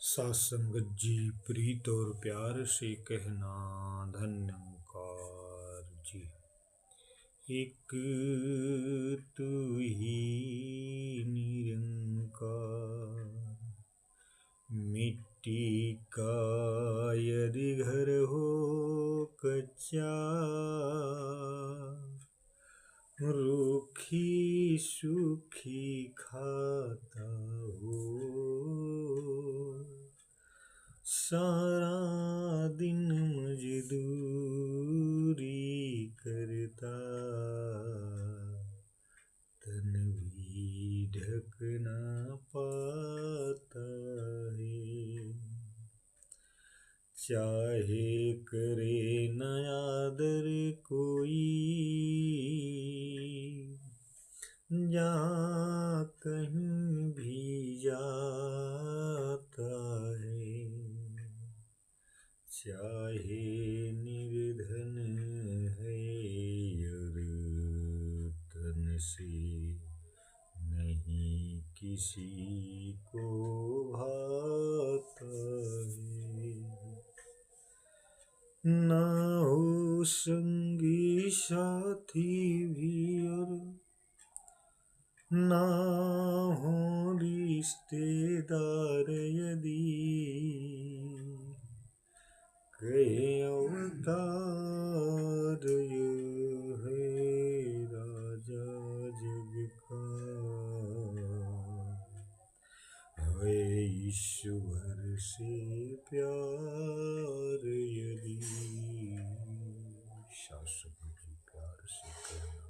सासंगत जी प्रीत और प्यार से कहना धन्यकार जी। एक तू ही निरंकार, मिट्टी का यदि घर हो कच्चा, रूखी सूखी खाता हो, सारा दिन मजदूरी करता, तन भी ढक ना पाता है। चाहे करे न आदर कोई, जहाँ कहीं भी जाता है। चाहे निर्धन है और तन से नहीं किसी को भाता है। ना हो संगी साथी भी और ना हो रिश्तेदार, यदि कहे अवतार ये है राजा जग का, है ईश्वर से प्यार यदि। शास्त्र प्यार से कहना।